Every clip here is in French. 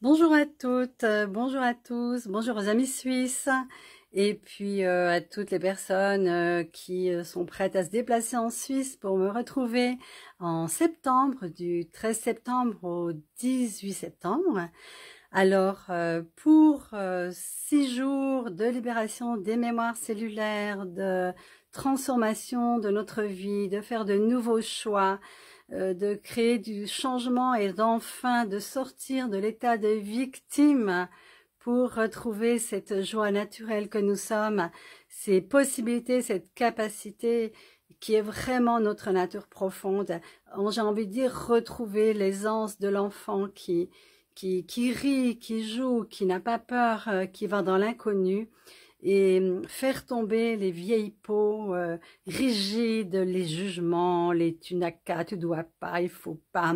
Bonjour à toutes, bonjour à tous, bonjour aux amis suisses et puis à toutes les personnes qui sont prêtes à se déplacer en Suisse pour me retrouver en septembre, du 13 septembre au 18 septembre. Alors, pour 6 jours de libération des mémoires cellulaires, de transformation de notre vie, de faire de nouveaux choix, de créer du changement et d'enfin de sortir de l'état de victime pour retrouver cette joie naturelle que nous sommes, ces possibilités, cette capacité qui est vraiment notre nature profonde. J'ai envie de dire retrouver l'aisance de l'enfant qui rit, qui joue, qui n'a pas peur, qui va dans l'inconnu, et faire tomber les vieilles peaux rigides, les jugements, les tu n'as qu'à, tu dois pas, il faut pas.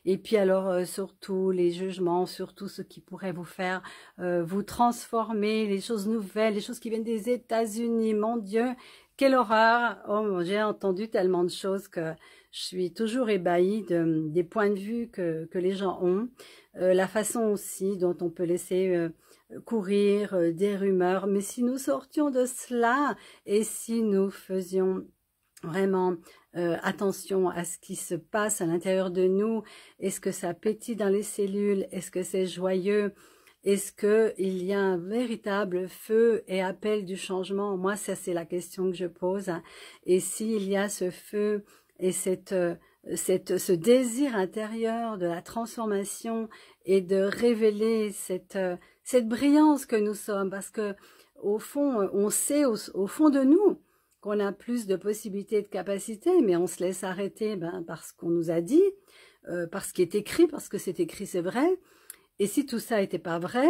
Et puis alors surtout les jugements, surtout ce qui pourrait vous faire vous transformer, les choses nouvelles, les choses qui viennent des États-Unis. Mon Dieu, quelle horreur! Oh, j'ai entendu tellement de choses que je suis toujours ébahie des points de vue que les gens ont. La façon aussi dont on peut laisser courir des rumeurs. Mais si nous sortions de cela et si nous faisions vraiment attention à ce qui se passe à l'intérieur de nous, est-ce que ça pétille dans les cellules, est-ce que c'est joyeux, est-ce qu'il y a un véritable feu et appel du changement? Moi, ça c'est la question que je pose. Et s'il y a ce feu et ce désir intérieur de la transformation et de révéler cette brillance que nous sommes, parce que au fond, on sait au fond de nous qu'on a plus de possibilités et de capacités, mais on se laisse arrêter parce qu'on nous a dit, parce qu'il est écrit, parce que c'est écrit, c'est vrai. Et si tout ça n'était pas vrai,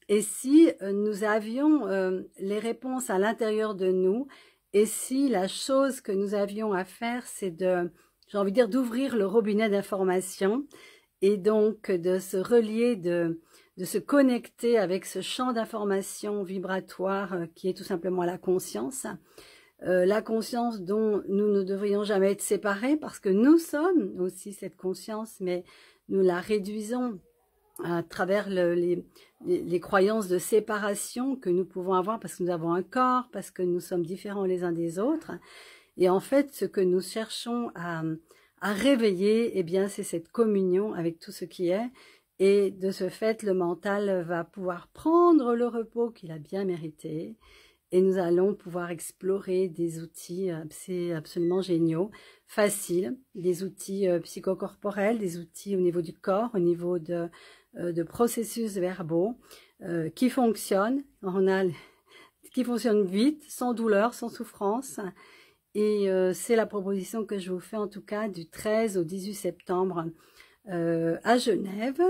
et si nous avions les réponses à l'intérieur de nous, et si la chose que nous avions à faire, c'est j'ai envie de dire, d'ouvrir le robinet d'information, et donc de se relier, de se connecter avec ce champ d'information vibratoire qui est tout simplement la conscience dont nous ne devrions jamais être séparés, parce que nous sommes aussi cette conscience, mais nous la réduisons à travers les croyances de séparation que nous pouvons avoir, parce que nous avons un corps, parce que nous sommes différents les uns des autres. Et en fait, ce que nous cherchons à réveiller, eh bien, c'est cette communion avec tout ce qui est. Et de ce fait, le mental va pouvoir prendre le repos qu'il a bien mérité. Et nous allons pouvoir explorer des outils absolument géniaux, faciles, des outils psychocorporels, des outils au niveau du corps, au niveau de processus verbaux qui fonctionnent. Qui fonctionnent vite, sans douleur, sans souffrance. Et c'est la proposition que je vous fais en tout cas du 13 au 18 septembre à Genève,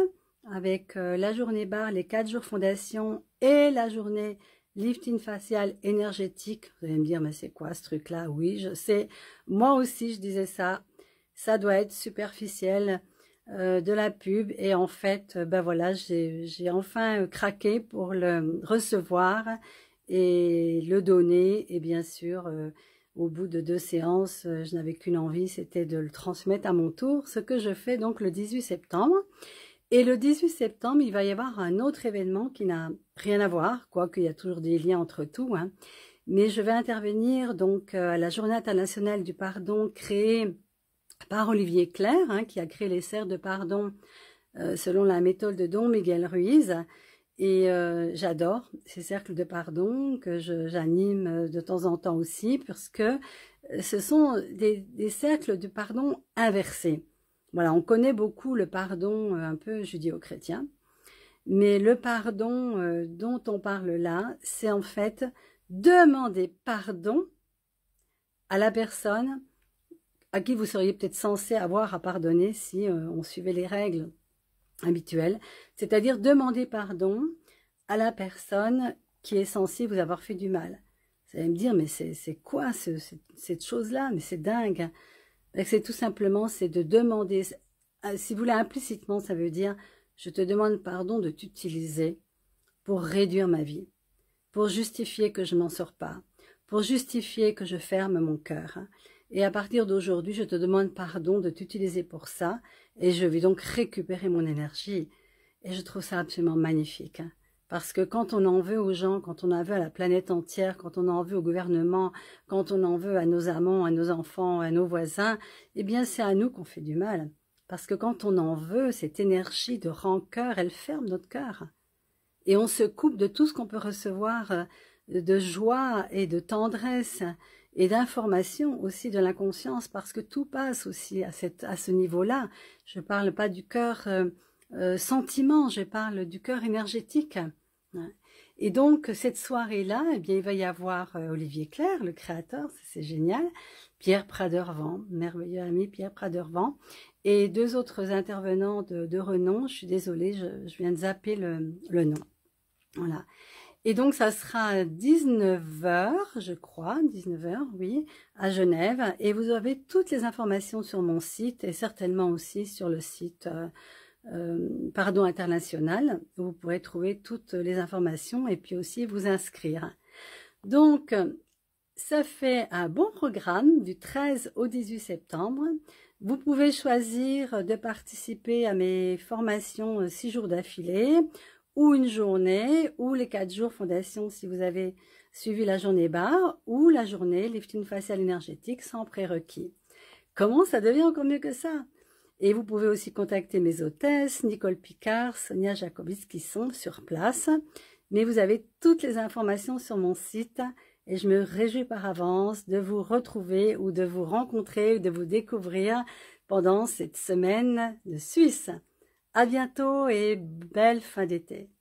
avec la journée barre, les 4 jours fondation et la journée lifting facial énergétique. Vous allez me dire, mais c'est quoi ce truc-là? Oui, je sais. Moi aussi, je disais ça. Ça doit être superficiel, de la pub. Et en fait, ben voilà, j'ai enfin craqué pour le recevoir et le donner. Et bien sûr, au bout de 2 séances, je n'avais qu'une envie, c'était de le transmettre à mon tour, ce que je fais donc le 18 septembre. Et le 18 septembre, il va y avoir un autre événement qui n'a rien à voir, quoique il y a toujours des liens entre tout, hein. Mais je vais intervenir donc à la Journée internationale du pardon créée par Olivier Clerc, hein, qui a créé les cercles de pardon selon la méthode de Don Miguel Ruiz. Et j'adore ces cercles de pardon que j'anime de temps en temps aussi, parce que ce sont des cercles de pardon inversés. Voilà, on connaît beaucoup le pardon un peu judéo-chrétien, mais le pardon dont on parle là, c'est en fait demander pardon à la personne à qui vous seriez peut-être censé avoir à pardonner si on suivait les règles habituelles, c'est-à-dire demander pardon à la personne qui est censée vous avoir fait du mal. Vous allez me dire, mais c'est quoi cette chose-là? Mais c'est dingue. C'est tout simplement, c'est de demander, si vous voulez implicitement, ça veut dire, je te demande pardon de t'utiliser pour réduire ma vie, pour justifier que je m'en sors pas, pour justifier que je ferme mon cœur. Et à partir d'aujourd'hui, je te demande pardon de t'utiliser pour ça, et je vais donc récupérer mon énergie. Et je trouve ça absolument magnifique. Hein. Parce que quand on en veut aux gens, quand on en veut à la planète entière, quand on en veut au gouvernement, quand on en veut à nos amants, à nos enfants, à nos voisins, eh bien c'est à nous qu'on fait du mal. Parce que quand on en veut, cette énergie de rancœur, elle ferme notre cœur. Et on se coupe de tout ce qu'on peut recevoir de joie et de tendresse et d'information aussi de l'inconscience, parce que tout passe aussi à ce niveau-là. Je ne parle pas du cœur sentiment, je parle du cœur énergétique. Et donc, cette soirée-là, eh bien, il va y avoir Olivier Clerc, le créateur, c'est génial, Pierre Pradervant, merveilleux ami Pierre Pradervant, et 2 autres intervenants de renom. Je suis désolée, je viens de zapper le nom. Voilà. Et donc, ça sera à 19h, je crois, 19h, oui, à Genève. Et vous avez toutes les informations sur mon site et certainement aussi sur le site Pardon International. Vous pourrez trouver toutes les informations et puis aussi vous inscrire. Donc, ça fait un bon programme du 13 au 18 septembre. Vous pouvez choisir de participer à mes formations 6 jours d'affilée, ou une journée, ou les 4 jours fondation si vous avez suivi la journée barre, ou la journée lifting facial énergétique sans prérequis. Comment ça devient encore mieux que ça? Et vous pouvez aussi contacter mes hôtesses, Nicole Picard, Sonia Jacobis, qui sont sur place. Mais vous avez toutes les informations sur mon site et je me réjouis par avance de vous retrouver ou de vous rencontrer ou de vous découvrir pendant cette semaine de Suisse. À bientôt et belle fin d'été.